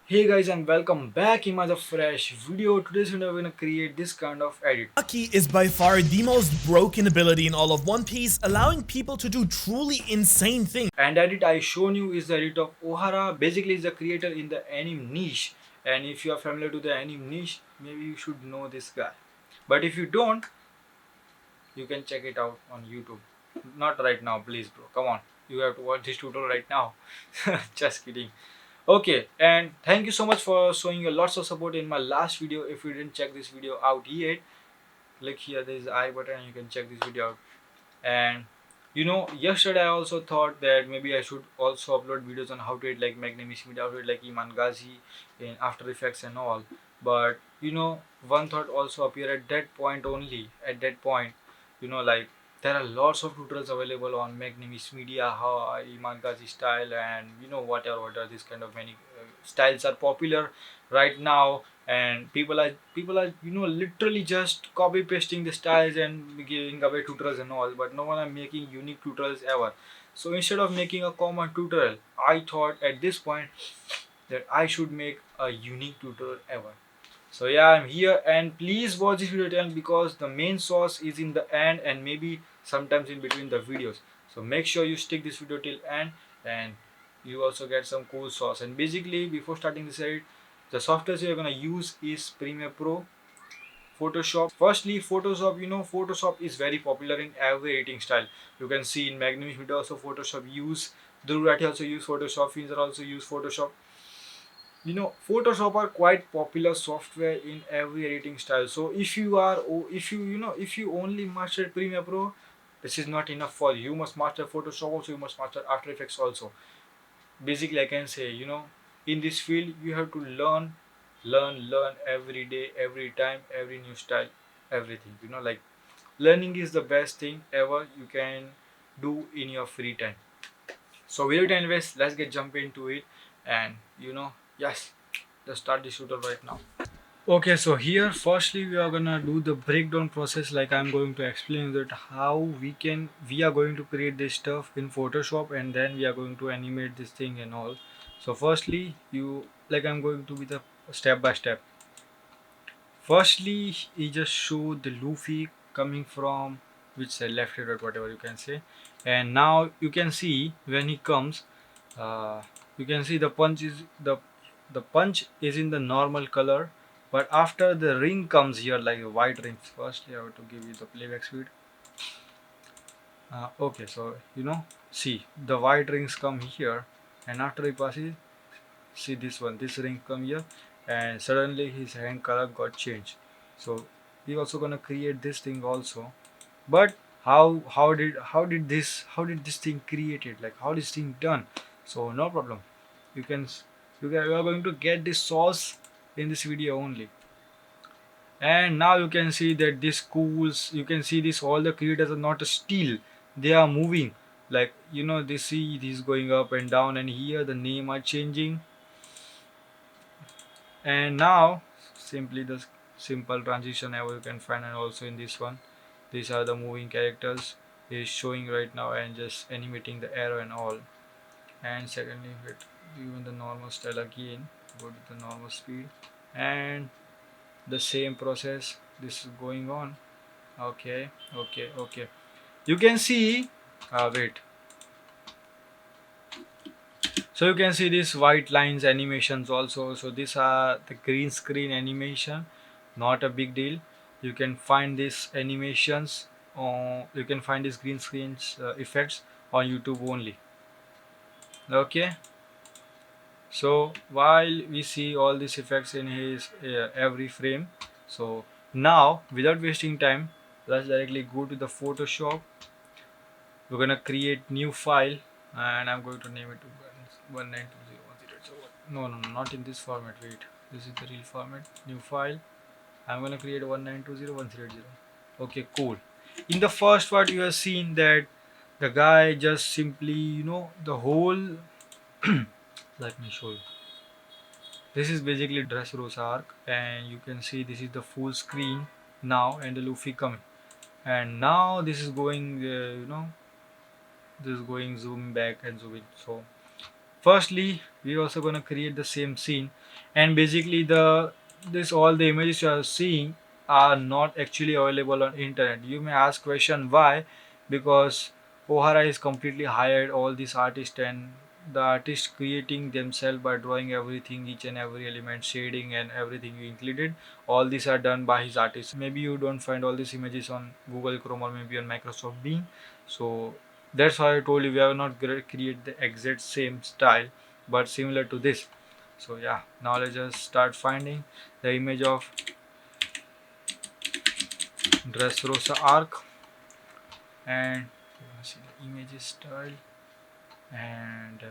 Hey guys and welcome back in another fresh video. Today's video we're gonna create this kind of edit. Lucky is by far the most broken ability in all of One Piece, allowing people to do truly insane things. And edit I shown you is the edit of Ohara. Basically is the creator in the anime niche. And if you are familiar to the anime niche, maybe you should know this guy. But if you don't, you can check it out on YouTube. Not right now, please bro. Come on. You have to watch this tutorial right now. Just kidding. Okay, and thank you so much for showing your lots of support in my last video. If you didn't check this video out yet, click here, there is the I button and you can check this video out. And yesterday I also thought that maybe I should also upload videos on how to edit like Magnanimous Media, how to edit like Iman Ghazi in After Effects and all. But one thought also appeared at that point only. At that point, like there are lots of tutorials available on Magnanimous Media, how Iman Ghazi style, and what are these kind of many styles are popular right now, and people are literally just copy pasting the styles and giving away tutorials and all, but no one are making unique tutorials ever. So instead of making a common tutorial, I thought at this point that I should make a unique tutorial ever. So yeah, I'm here, and please watch this video till end because the main source is in the end and maybe sometimes in between the videos. So make sure you stick this video till end, and you also get some cool sauce. And basically before starting this edit, the software you're gonna use is Premiere Pro, Photoshop. Firstly, Photoshop, Photoshop is very popular in every editing style. You can see in Magnum video also Photoshop use, Durati also use Photoshop, Finzer also use Photoshop. Photoshop are quite popular software in every editing style. So if you are, if you only mastered Premiere Pro, this is not enough for you. You must master Photoshop also, you must master After Effects also. Basically I can say, in this field you have to learn every day, every time, every new style, everything. Like learning is the best thing ever you can do in your free time. So without any waste, let's get jump into it. And yes, let's start this tutorial right now. Okay, so here firstly we are gonna do the breakdown process. Like I'm going to explain that how we are going to create this stuff in Photoshop, and then we are going to animate this thing and all. So firstly, I'm going to be the step by step. Firstly, he just showed the Luffy coming from which side, left or right, whatever you can say. And now you can see when he comes, uh, you can see the punch is in the normal color, but after the ring comes here like white rings. Firstly, I have to give you the playback speed. Okay, so see the white rings come here, and after he passes, see this ring come here, and suddenly his hand color got changed. So we also gonna create this thing also. But how did this thing created, like how this thing done? So no problem, you can you are going to get this source in this video only. And now you can see that this schools, you can see this, all the creators are not still, they are moving. Like they see this going up and down, and here the name are changing. And now simply the simple transition ever you can find. And also in this one, these are the moving characters is showing right now, and just animating the arrow and all. And secondly, hit even the normal style again, go to the normal speed, and the same process this is going on. Okay, okay, you can see, wait, so you can see these white lines animations also. So these are the green screen animation, not a big deal. You can find these animations on, you can find these green screens effects on YouTube only. Okay, so while we see all these effects in his every frame, so now without wasting time, let's directly go to the Photoshop. We're gonna create new file, and I'm going to name it 1920108. No, no, no, not in this format. Wait, this is the real format. New file. I'm gonna create 1920180. Okay, cool. In the first part, you have seen that the guy just simply, the whole. Let me show you. This is basically Dressrosa arc, and you can see this is the full screen now, and the Luffy coming. And now this is going, this is going zoom back and zoom in. So Firstly, we're also gonna create the same scene, and basically the this all the images you are seeing are not actually available on internet. You may ask question why? Because Ohara is completely hired all these artists, and the artists creating themselves by drawing everything, each and every element, shading and everything you included. All these are done by his artists. Maybe you don't find all these images on Google Chrome or maybe on Microsoft Bing. So that's why I told you we have not create the exact same style but similar to this. So yeah, now let's just start finding the image of Dressrosa arc, and you want to see the image style, and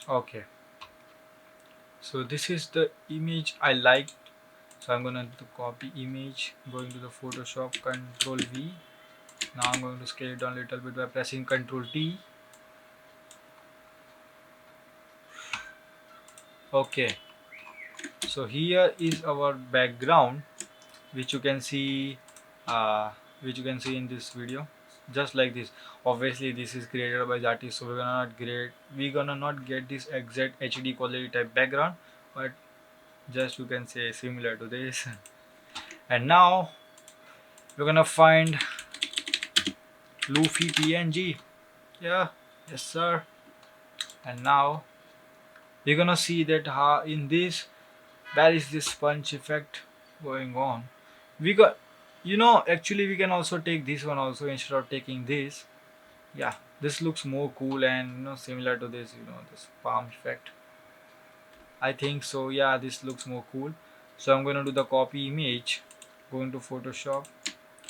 okay, so this is the image I like. So I'm gonna do copy image, going to the Photoshop, Control V. Now I'm going to scale it down a little bit by pressing Control T. Okay, so here is our background, which you can see, uh, which you can see in this video, just like this. Obviously this is created by the artist, so we're gonna not get this exact HD quality type background, but just you can say similar to this. And now we're gonna find Luffy PNG. Yeah, yes sir. And now we're gonna see that how in this there is this punch effect going on. We got, actually we can also take this one also instead of taking this. Yeah, this looks more cool and similar to this, this palm effect. I think so. Yeah, this looks more cool. So I'm going to do the copy image, going to Photoshop,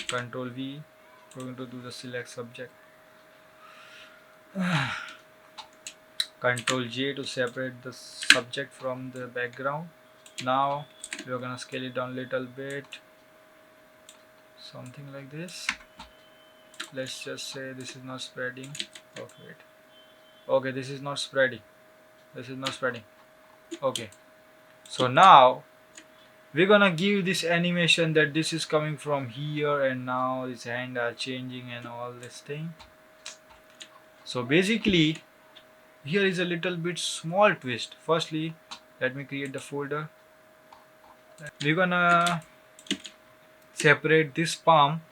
Control V, going to do the select subject, Control J to separate the subject from the background. Now we're gonna scale it down a little bit, something like this. Let's just say this is not spreading. Okay, wait. Okay, this is not spreading. This is not spreading. Okay, so now we're gonna give this animation that this is coming from here, and now his hand are changing and all this thing. So basically here is a little bit small twist. Firstly, let me create the folder. We're gonna separate this palm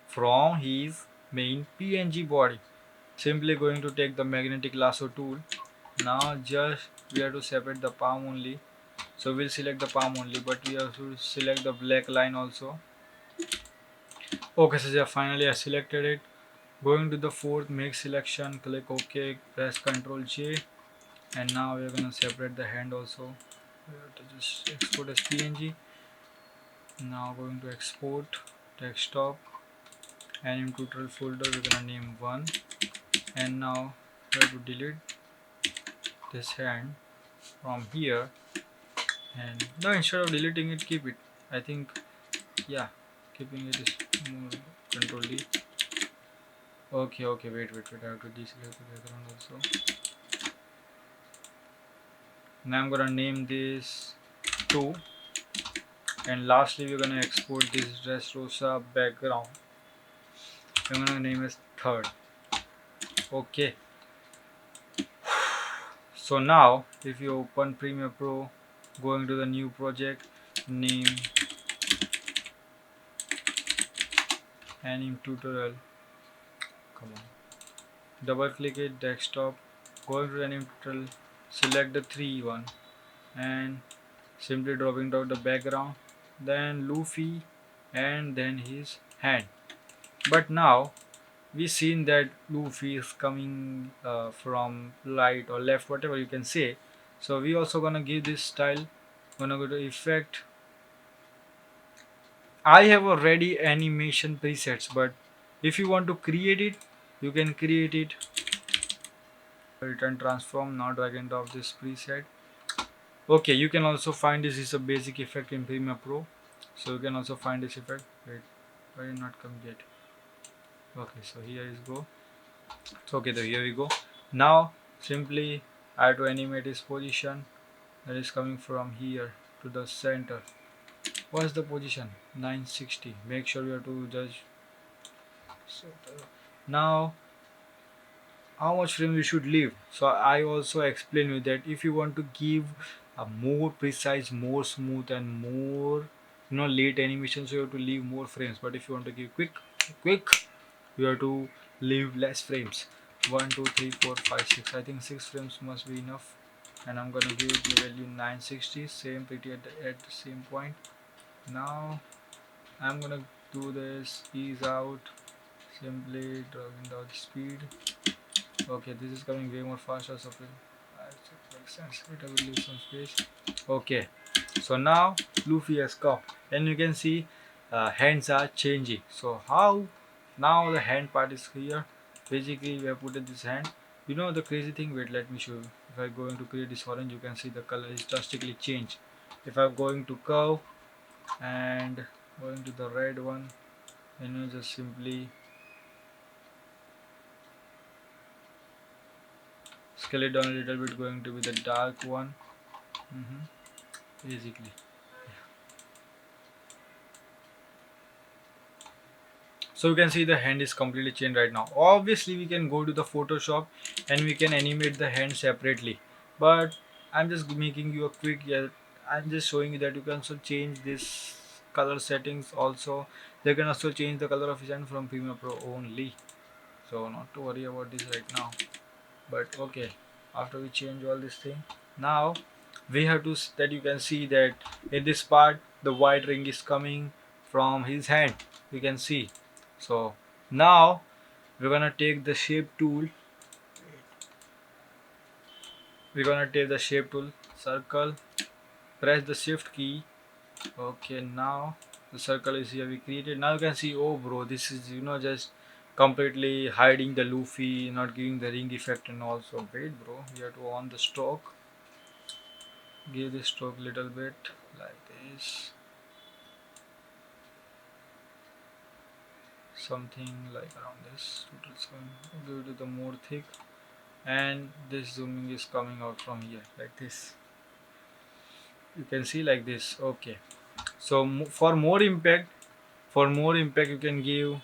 from his main PNG body. Simply going to take the magnetic lasso tool. Now just we have to separate the palm only. So we'll select the palm only, but we have to select the black line also. Okay, so yeah, finally I selected it. Going to the fourth, make selection, click OK, press Ctrl J, and now we're gonna separate the hand also. We have to just export as PNG. Now going to export, desktop, anim tutorial folder. We're gonna name 1, and now we have to delete this hand from here. And no, instead of deleting it, keep it. I think, yeah, keeping it is more. Control D. Okay, okay, wait. I have to deselect the background also. Now I'm gonna name this 2, and lastly we're gonna export this Dressrosa background. I'm gonna name it 3rd. Okay. So now if you open Premiere Pro, going to the new project, name Anim Tutorial. Come on. Double click it, desktop, going to Anim Tutorial, select the 3 one, and simply dropping down the background, then Luffy, and then his hand. But now we seen that Luffy is coming from right or left, whatever you can say. So we also gonna give this style. Gonna go to effect. I have already animation presets, but if you want to create it, you can create it. Return transform. Now drag and drop this preset. Okay, you can also find this is a basic effect in Premiere Pro. So you can also find this effect. Wait, why did not come yet? Okay, so here is go. So okay, here we go. Now simply I have to animate his position, that is coming from here to the center. What's the position? 960. Make sure you have to judge. So now how much frame you should leave. So I also explain you that if you want to give a more precise, more smooth, and more late animation, so you have to leave more frames. But if you want to give quick, you have to leave less frames. 1 2 3 4 5 6, I think 6 frames must be enough. And I'm gonna give the value 960, same pretty at the same point. Now I'm gonna do this ease out, simply driving down the speed. Okay, this is coming way more faster, so it makes sense. It will leave some space. Okay, so now Luffy has come, and you can see hands are changing. So how now the hand part is here. Basically, we have put in this hand. You know the crazy thing. Wait, let me show you. If I'm going to create this orange, you can see the color is drastically changed. If I'm going to curve and going to the red one, just simply scale it down a little bit, going to be the dark one. Basically, so you can see the hand is completely changed right now. Obviously we can go to the Photoshop and we can animate the hand separately, but I'm just making you a quick, yeah, I'm just showing you that you can also change this color settings. Also they can also change the color of his hand from Premiere Pro only, so not to worry about this right now. But okay, after we change all this thing, now we have to that you can see that in this part the white ring is coming from his hand, you can see. So now we're gonna take the shape tool, circle, press the shift key. Okay, now the circle is here we created. Now you can see, oh bro, this is just completely hiding the Luffy, not giving the ring effect. And also wait bro, we have to on the stroke, give the stroke little bit like this, something like around this. Total going give it to the more thick, and this zooming is coming out from here like this, you can see like this. Okay, so for more impact you can give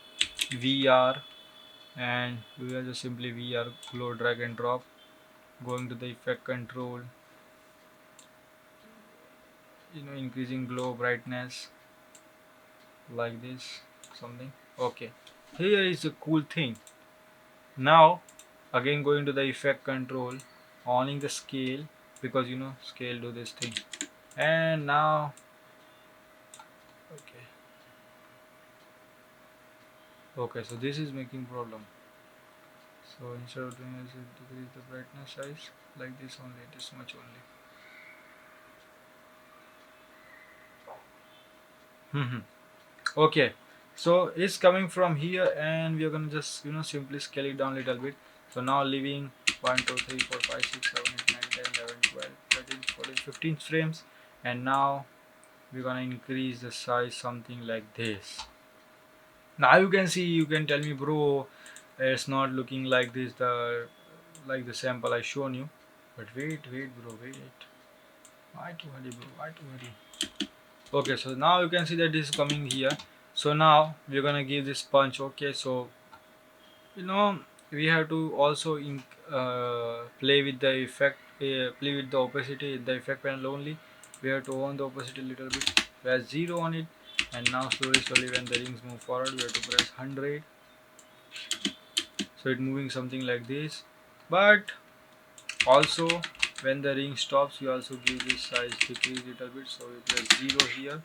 VR, and we are just simply VR glow, drag and drop, going to the effect control, increasing glow brightness like this, something. Okay, here is the cool thing. Now again going to the effect control, owning the scale, because scale do this thing. And now okay, so this is making problem. So instead of doing this, decrease the brightness size like this only, this much only. Okay, so it's coming from here, and we are gonna just simply scale it down a little bit. So now leaving 1 2 3 4 5 6 7 8 9 10 11 12 13 14 15 frames, and now we're gonna increase the size something like this. Now you can see, you can tell me bro, it's not looking like this, the sample I shown you. But wait bro, wait, why too hurry bro, why too hurry? Okay, so now you can see that this is coming here. So now we're gonna give this punch. Okay, so you know we have to also play with the effect, play with the opacity in the effect panel only. We have to on the opacity a little bit, press 0 on it, and now slowly when the rings move forward we have to press 100, so it moving something like this. But also when the ring stops, you also give this size decrease a little bit, so we press 0 here,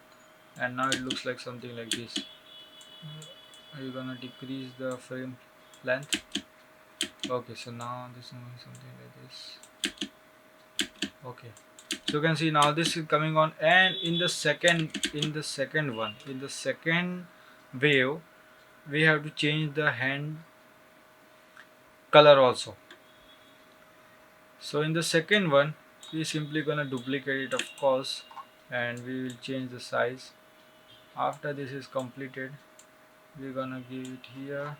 and now it looks like something like this. Are you gonna decrease the frame length? Okay, so now this is something like this. Okay, so you can see now this is coming on, and in the second wave we have to change the hand color also. So in the second one we simply gonna duplicate it, of course, and we will change the size. After this is completed, we're gonna give it here,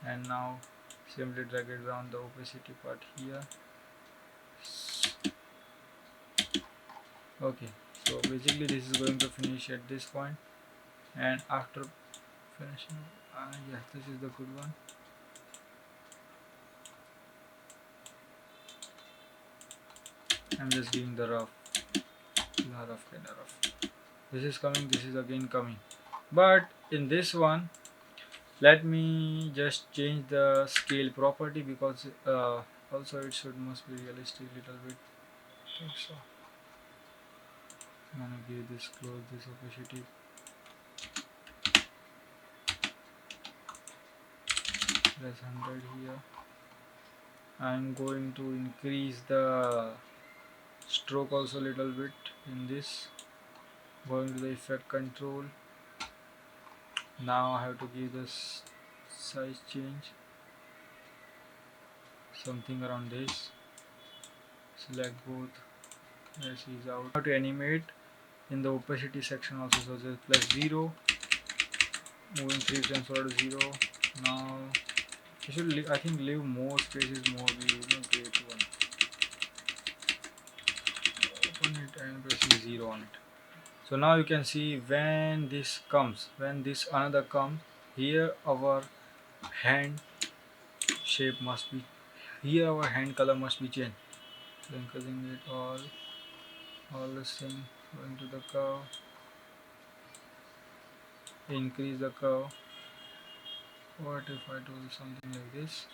and now simply drag it around the opacity part here. Okay, so basically this is going to finish at this point, and after finishing, yes, this is the good one. I'm just giving the rough, kind of rough. This is coming, this is again coming. But in this one, let me just change the scale property because also it should must be realistic little bit. I think so. I'm gonna give this close this opacity plus 100 here. I'm going to increase the stroke also a little bit in this. Going to the effect control. Now I have to give this size change something around this. Select both. Yes, is out. How to animate in the opacity section also, so just plus 0, moving 3 frames forward to 0. Now you should I think leave more spaces, more view, great one. Open it and pressing 0 on it. So now you can see when this comes, when this another comes, here our hand shape must be, here our hand color must be changed. So increasing it all the same, going to the curve, increase the curve. What if I do something like this?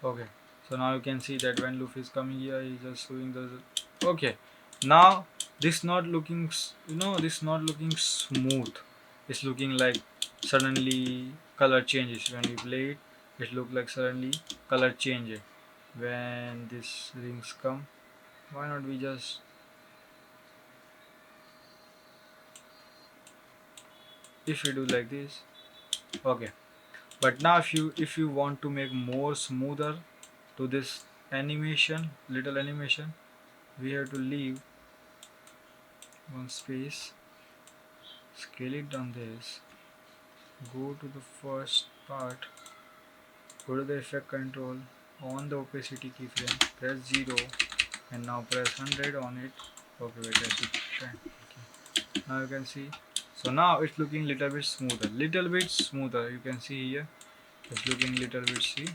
Okay, so now you can see that when Luffy is coming here, he's just showing the. Okay, now this not looking, this not looking smooth. It's looking like suddenly color changes when we play it. It look like suddenly color changes when these rings come. Why not we just, if we do like this? Okay, but now if you want to make more smoother to this animation, little animation, we have to leave one space, scale it down this, go to the first part, go to the effect control, on the opacity keyframe, press 0 and now press 100 on it. Okay, wait, I should try. Okay. Now you can see, so now it's looking little bit smoother, you can see here, it's looking little bit, see,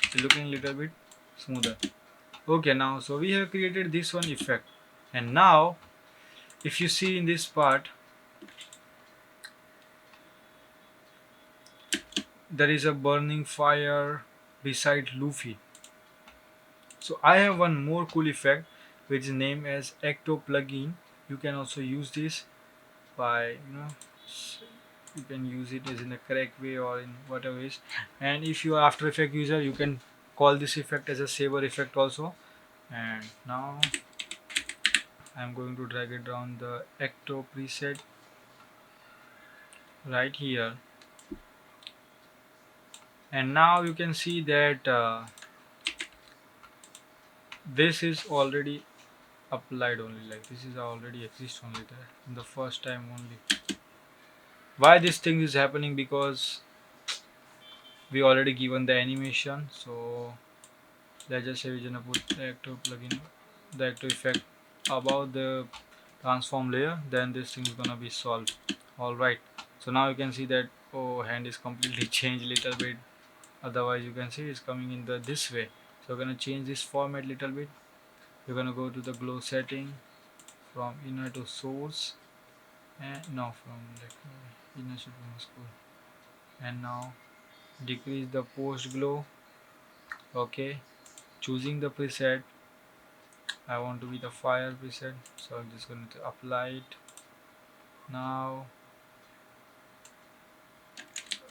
it's looking little bit smoother. Okay, now so we have created this one effect, and now if you see in this part, there is a burning fire beside Luffy. So I have one more cool effect which is named as Ecto plugin. You can also use this by, you can use it as in a correct way or in whatever ways. And if you are After Effects user, you can call this effect as a saber effect also. And now I'm going to drag it down the Ecto preset right here. And now you can see that this is already applied only, like this is already exist only there in the first time only. Why this thing is happening? Because we already given the animation. So let's just say we're gonna put the active plugin, the active effect above the transform layer, then this thing is gonna be solved. All right, so now you can see that, oh, hand is completely changed little bit, otherwise you can see it's coming in the this way. So we're gonna change this format little bit. We're gonna go to the glow setting, from inner to source, and no, from like inner should be more cool. And now decrease the post glow. Okay, choosing the preset, I want to be the fire preset, so I'm just going to apply it now.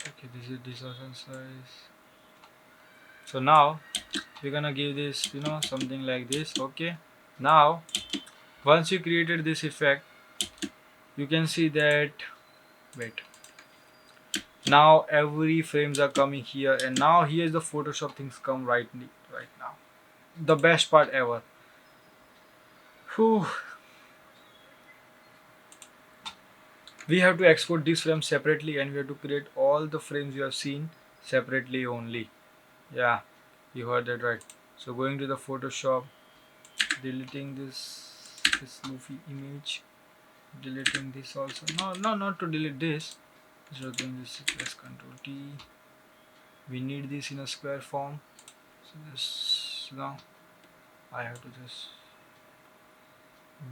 Okay, this is distortion size. So now we're gonna give this, something like this. Okay, now once you created this effect, you can see that, wait, now every frames are coming here, and now here's the Photoshop things come right now, the best part ever. Whew. We have to export these frames separately, and we have to create all the frames you have seen separately only. Yeah, you heard that right. So going to the Photoshop, deleting this Luffy image, deleting this also. No, not to delete this. So doing this, press Control T. We need this in a square form. So this now I have to just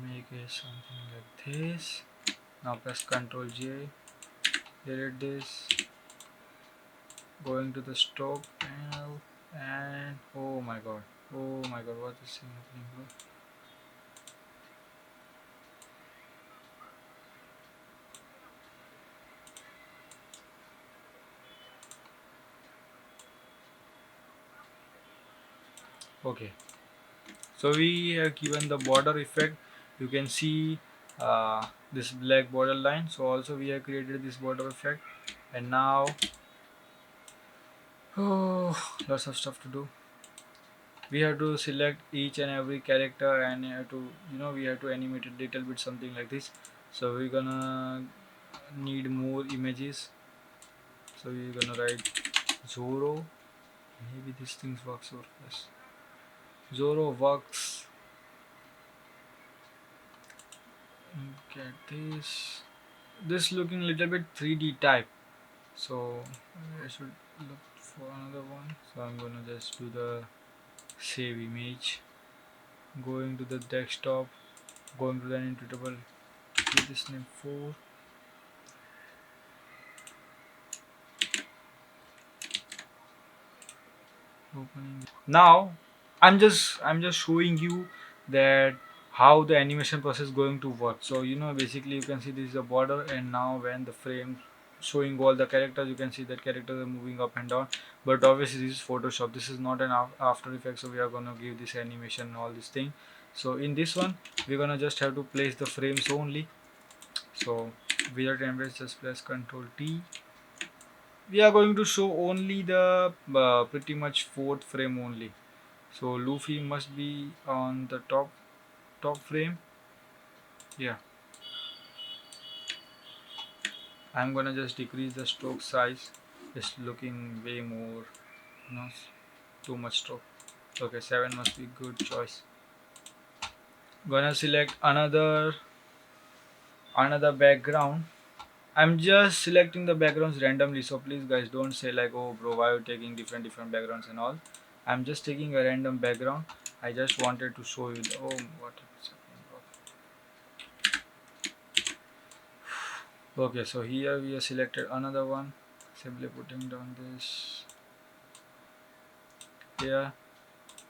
make it something like this. Now press Control J. Delete this. Going to the stroke panel and oh my god, what is happening, bro? Okay, so we have given the border effect. You can see this black border line. So also we have created this border effect, and now lots of stuff to do. We have to select each and every character, and have to we have to animate a little bit something like this. So we're gonna need more images. So we're gonna write Zoro. Maybe this thing works or yes. Zoro works. Look at this. This looking a little bit 3D type. So I should look for another one. So I'm gonna just do the save image. Going to the desktop. Going to the editable. Give this name 4. Opening. Now I'm just showing you that how the animation process is going to work. So basically you can see this is the border, and now when the frame showing all the characters, you can see that characters are moving up and down. But obviously this is Photoshop, this is not an After Effects, so we are gonna give this animation and all this thing. So in this one we're gonna just have to place the frames only. So without templates, just press Ctrl T. We are going to show only the pretty much fourth frame only. So Luffy must be on the top frame. Yeah, I'm gonna just decrease the stroke size. It's looking way more, too much stroke. Okay, 7 must be good choice. Gonna select another background. I'm just selecting the backgrounds randomly, so please guys don't say like, oh bro, why are you taking different backgrounds and all. I'm just taking a random background. I just wanted to show you the, oh what is happening, bro. Okay, so here we have selected another one. Simply putting down this here.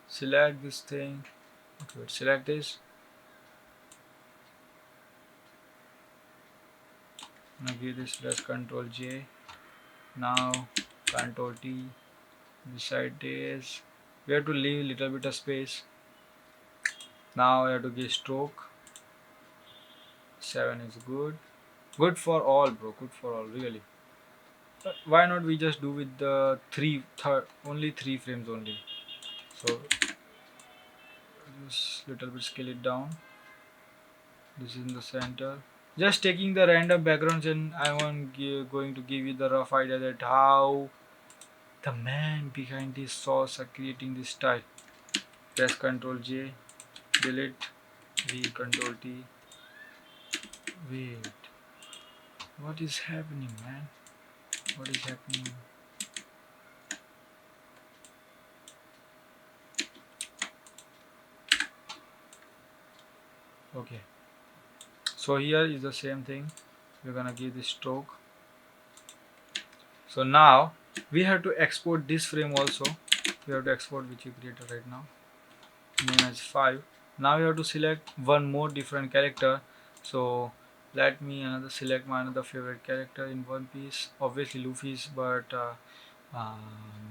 Select this thing. Okay, select this. Now give this press Ctrl J. Now Ctrl T. Beside this, we have to leave a little bit of space. Now we have to give stroke. 7 is good. Good for all, bro. Good for all, really. But why not we just do with the only 3 frames only. So just little bit scale it down. This is in the center. Just taking the random backgrounds, and going to give you the rough idea that how the man behind this sauce are creating this style. Press Ctrl J, delete, V Ctrl T. Wait, what is happening, man? What is happening? Okay, so here is the same thing. We're gonna give this stroke. So now we have to export this frame also. We have to export which we created right now. Name as 5. Now you have to select one more different character. So let me select my another favorite character in One Piece. Obviously Luffy's, but uh,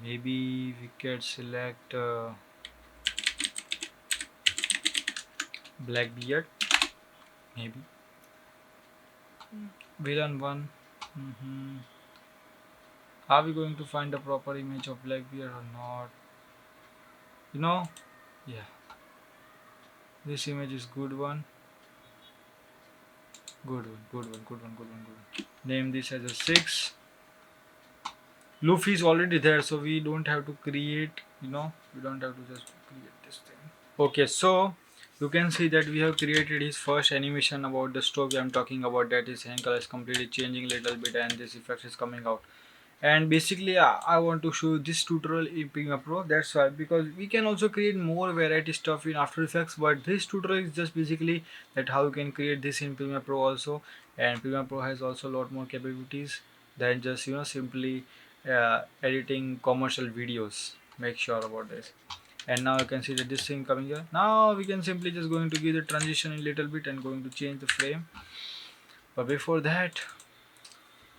maybe we could select Blackbeard. Maybe villain one. Are we going to find a proper image of Blackbeard or not? Yeah, this image is good one. Good one. Name this as a 6. Luffy is already there, so we don't have to create, we don't have to just create this thing. Okay, so you can see that we have created his first animation about the story I'm talking about, that is hand color is completely changing little bit and this effect is coming out. And basically I want to show this tutorial in Premiere Pro, that's why, because we can also create more variety stuff in After Effects, but this tutorial is just basically that how you can create this in Premiere Pro also. And Premiere Pro has also a lot more capabilities than just simply editing commercial videos. Make sure about this. And now you can see that this thing coming here. Now we can simply just going to give the transition a little bit and going to change the frame. But before that,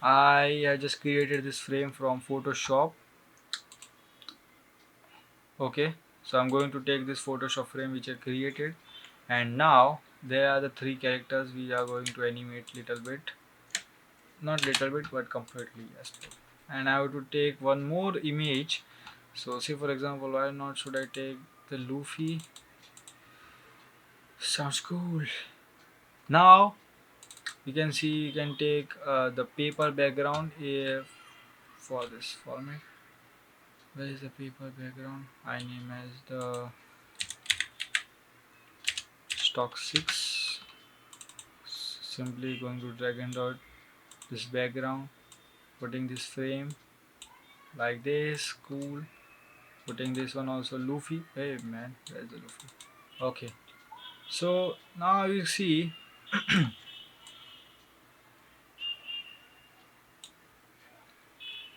I just created this frame from Photoshop. Okay, so I'm going to take this Photoshop frame which I created, and now there are the three characters we are going to animate little bit, not little bit but completely, yes. And I have to take one more image. So say for example, why not should I take the Luffy? Sounds cool. Now you can see you can take the paper background for this format. Where is the paper background? I name as the stock 6. Simply going to drag and drop this background, putting this frame like this, cool. Putting this one also Luffy. Hey man, where's the Luffy? Okay, so now you see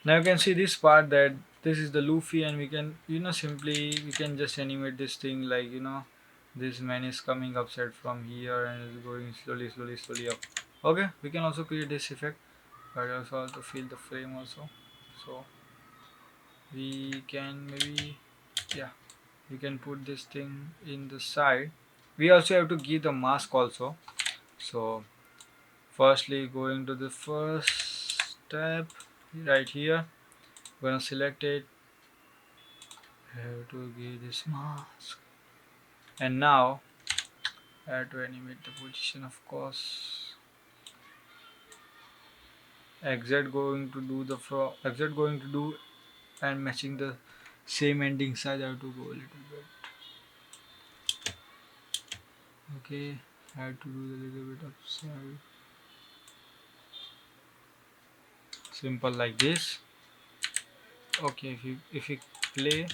now you can see this part that this is the Luffy, and we can simply we can just animate this thing like this man is coming upside from here and is going slowly up. Okay, we can also create this effect, but also to fill the frame also. So we can maybe, yeah, we can put this thing in the side. We also have to give the mask also. So firstly going to the first step right here, gonna select it, have to give this mask, and now I have to animate the position, of course. Exit going to do the exit going to do, and matching the same ending side I have to go a little bit. Okay, I have to do a little bit upside, simple like this. Okay, if you play,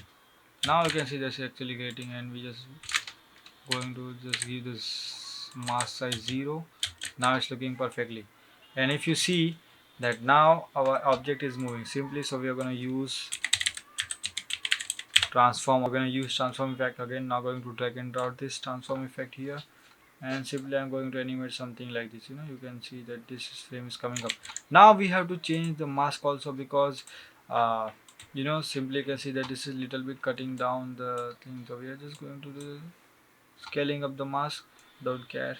now you can see that's actually getting, and we just going to just give this mask size 0. Now it's looking perfectly. And if you see that now our object is moving simply, so we are going to use transform, we're going to use transform effect again. Now going to drag and drop this transform effect here, and simply I'm going to animate something like this. You can see that this frame is coming up. Now we have to change the mask also, because uh, simply you can see that this is little bit cutting down the thing, so we are just going to do scaling up the mask, don't care.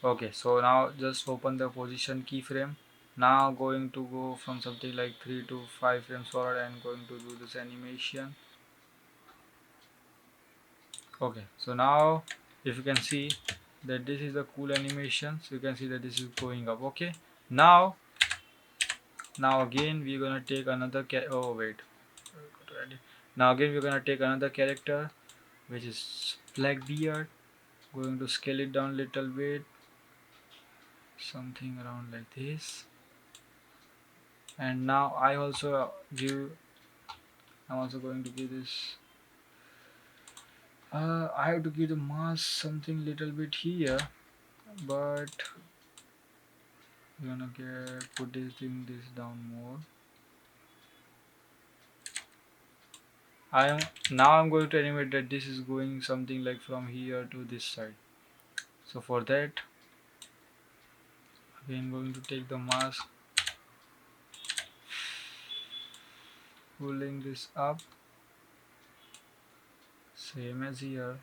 Okay, so now just open the position keyframe. Now going to go from something like 3 to 5 frames forward and going to do this animation. Okay, so now if you can see that this is a cool animation, so you can see that this is going up. Okay, now again we're gonna take another oh wait, now again we're gonna take another character which is Blackbeard. Going to scale it down a little bit, something around like this. And now I'm also going to give this I have to give the mask something little bit here, but we're gonna put this down more. I'm going to animate that this is going something like from here to this side. So for that, again going to take the mask, pulling this up, same as here.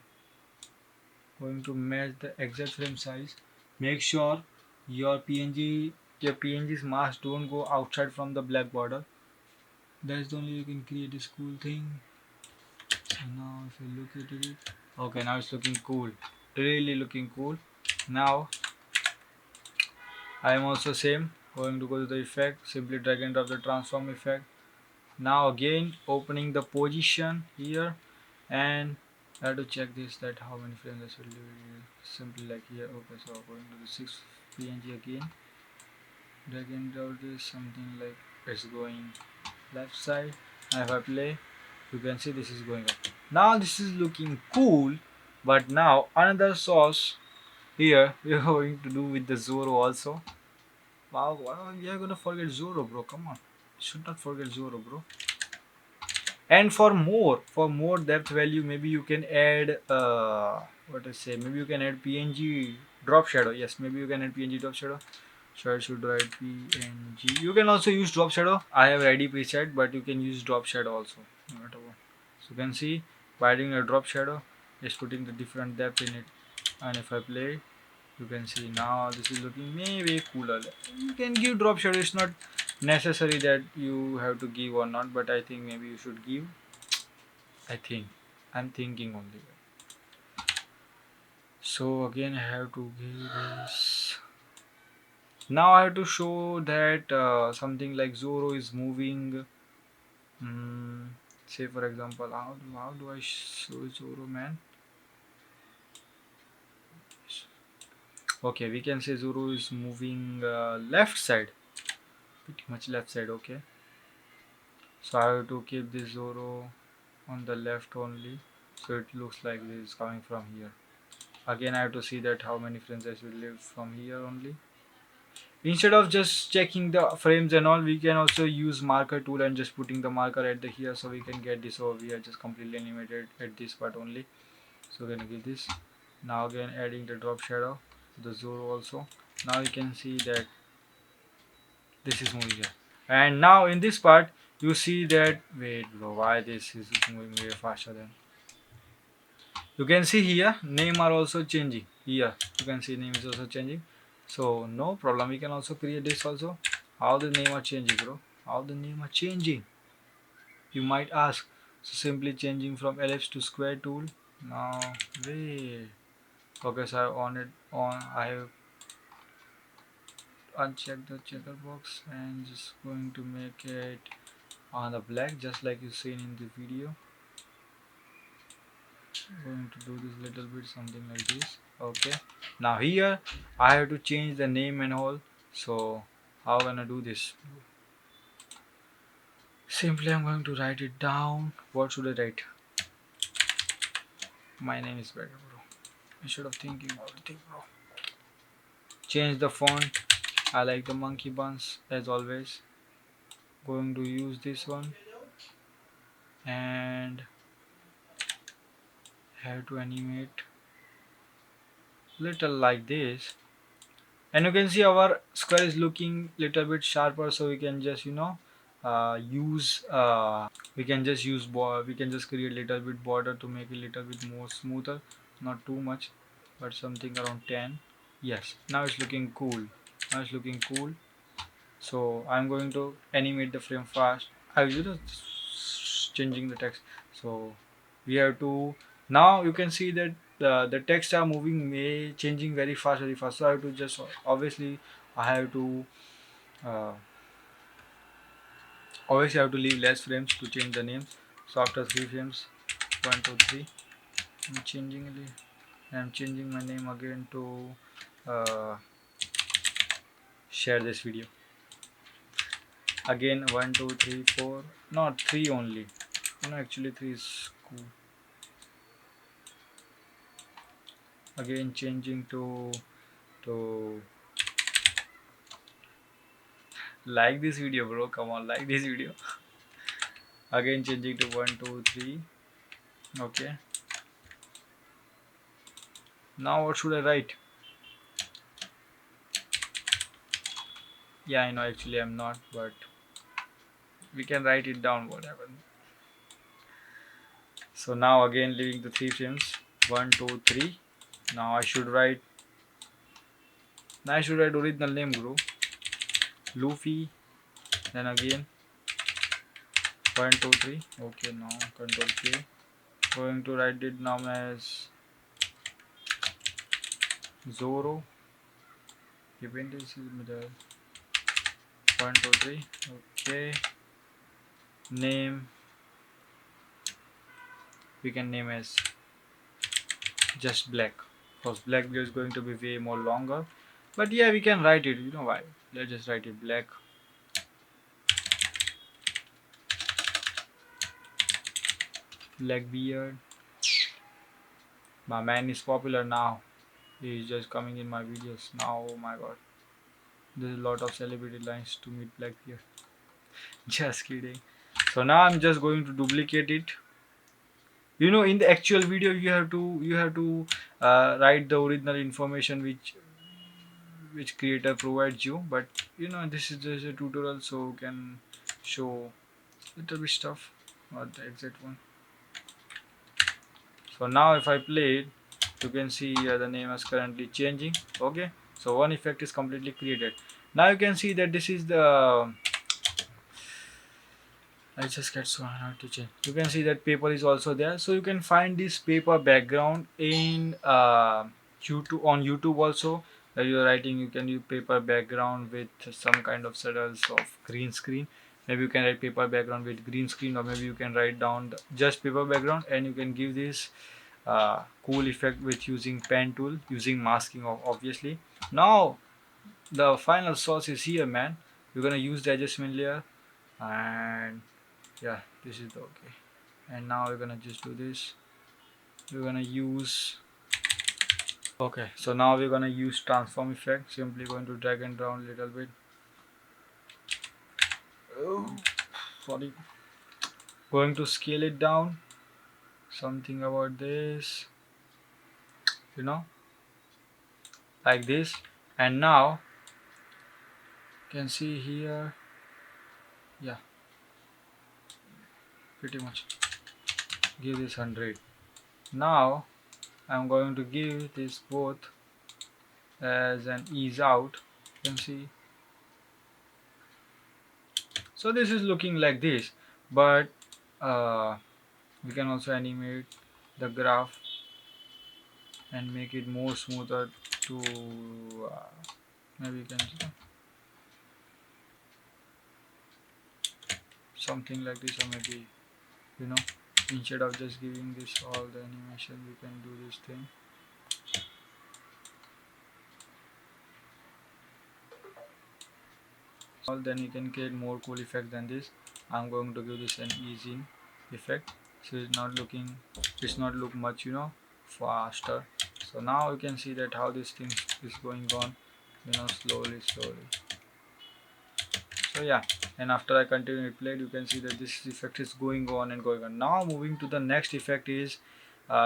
Going to match the exact frame size. Make sure your PNG's mask don't go outside from the black border. That's the only you can create this cool thing. So now if you look at it, okay, now it's looking cool, really looking cool. Now I am also same going to go to the effect, simply drag and drop the transform effect. Now again opening the position here, and I have to check this, that how many frames this will do. Simply like here. Okay, so going to the 6 PNG again, dragging down this something like it's going left side, and if I play, you can see this is going up. Now this is looking cool, but now another sauce here we are going to do with the Zoro also. Wow, wow, we are gonna forget Zoro, bro. Come on, should not forget Zoro, bro. And for more depth value, maybe you can add what I say, maybe you can add PNG drop shadow. Yes, maybe you can add PNG drop shadow. So I should write PNG. You can also use drop shadow. I have ready preset, but you can use drop shadow also. Whatever. So you can see by adding a drop shadow, it's putting the different depth in it. And if I play, you can see now this is looking maybe cooler. You can give drop shadow. It's not necessary that you have to give or not, but I think maybe you should give. I think I'm thinking only. So again, I have to give this. Now I have to show that something like Zoro is moving. Mm, say for example, how do I show Zoro, man? Okay, we can say Zoro is moving left side, pretty much left side. Okay, so I have to keep this Zoro on the left only, so it looks like this is coming from here. Again, I have to see that how many frames I should leave from here only. Instead of just checking the frames and all, we can also use marker tool and just putting the marker at the here, so we can get this over here just completely animated at this part only. So we're gonna give this. Now again adding the drop shadow to the Zoro also. Now you can see that this is moving here, and now in this part you see that, wait bro, why this is moving way faster than, you can see here name are also changing. Here you can see name is also changing, so no problem, we can also create this also. How the name are changing, bro? How the name are changing, you might ask? So simply changing from ellipse to square tool. Now wait, okay, so I on it on, I have unchecked the checker box and just going to make it on the black, just like you seen in the video. Going to do this little bit something like this. Okay, now here I have to change the name and all. So how gonna do this? Simply I'm going to write it down. What should I write? My name is better, bro. Instead of thinking about the thing, bro. Change the font. I like the monkey buns as always. Going to use this one and have to animate little like this. And you can see our square is looking little bit sharper, so we can just use we can just use we can just create little bit border to make it little bit more smoother, not too much, but something around 10. Yes, now it's looking cool. Now it's looking cool. So I'm going to animate the frame fast. I was changing the text. So we have to, now you can see that the text are moving, changing very fast, very fast. So I have to just, obviously I have to uh, obviously I have to leave less frames to change the names. So after 3 frames, 1 2 3, I'm changing my name again to uh, share this video. Again 1 2 3 4, not 3 only. No, actually 3 is cool. Again changing to like this video, bro. Come on, like this video. Again changing to 1 2 3. Okay. Now what should I write? Yeah, I know actually I'm not, but we can write it down whatever. So now again leaving the 3 frames. 1 2 3. Now I should write. Now I should write original name, bro. Luffy. Then again 1 2 3. Okay, now Control K. Going to write it now as Zoro. Keeping this in middle. 1 2 3. Okay. Name. We can name as just black, because black video is going to be way more longer. But yeah, we can write it, you know why, let's just write it black. Black beard. My man is popular now. He is just coming in my videos now. Oh my god. There's a lot of celebrity lines to meet black beard. Just kidding. So now I'm just going to duplicate it. You know, in the actual video, you have to write the original information which creator provides you. But you know, this is just a tutorial, so can show little bit stuff, not the exact one. So now if I play it, you can see the name is currently changing. Okay, so one effect is completely created. Now you can see that this is the, I just get so hard to change. You can see that paper is also there, so you can find this paper background in YouTube, on YouTube also. That you're writing, you can use paper background with some kind of settles of green screen. Maybe you can write paper background with green screen, or maybe you can write down just paper background, and you can give this cool effect with using pen tool, using masking obviously. Now the final sauce is here, man. We're gonna use the adjustment layer, and yeah, this is the okay. And now we're gonna just do this. We're gonna use, okay, so now we're gonna use transform effect. Simply going to drag and down a little bit. Oh, sorry. Going to scale it down. Something about this, you know, like this. And now you can see here, yeah, pretty much give this 100. Now I'm going to give this both as an ease out. You can see, so this is looking like this, but we can also animate the graph and make it more smoother to maybe you can something like this, or maybe, you know, instead of just giving this all the animation, we can do this thing. Then you can create more cool effect than this. I'm going to give this an ease in effect, so it's not look much, you know, faster. So now you can see that how this thing is going on, you know, slowly. So yeah, and after I continue it played, you can see that this effect is going on and going on. Now moving to the next effect is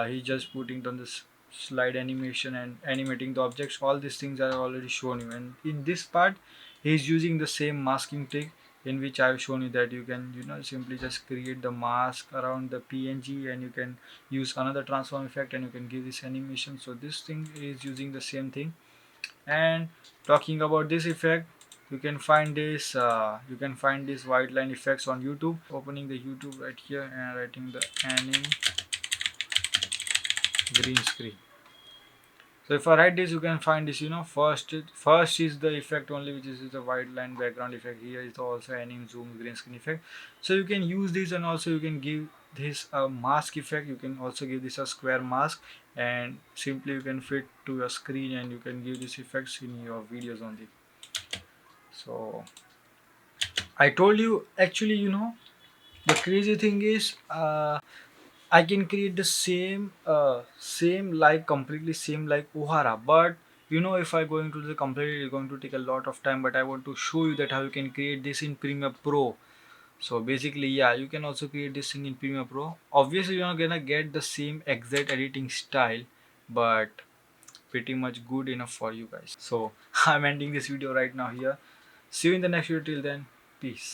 he just putting on this slide animation and animating the objects. All these things are already shown you, and in this part he is using the same masking trick in which I have shown you, that you can, you know, simply just create the mask around the PNG, and you can use another transform effect and you can give this animation. So this thing is using the same thing. And talking about this effect, you can find this white line effects on YouTube. Opening the YouTube right here and writing the anim green screen. So if I write this, you can find this, you know, first is the effect only, which is the white line background effect. Here is also anim zoom green screen effect. So you can use this, and also you can give this a mask effect. You can also give this a square mask, and simply you can fit to your screen, and you can give this effects in your videos only. So I told you, actually, you know, the crazy thing is I can create the same like completely same like Ohara, but you know, if I going to the completely, it's going to take a lot of time. But I want to show you that how you can create this in Premiere Pro. So basically, yeah, you can also create this thing in Premiere Pro. Obviously, you're not gonna get the same exact editing style, but pretty much good enough for you guys. So I'm ending this video right now here. See you in the next video. Till then, peace.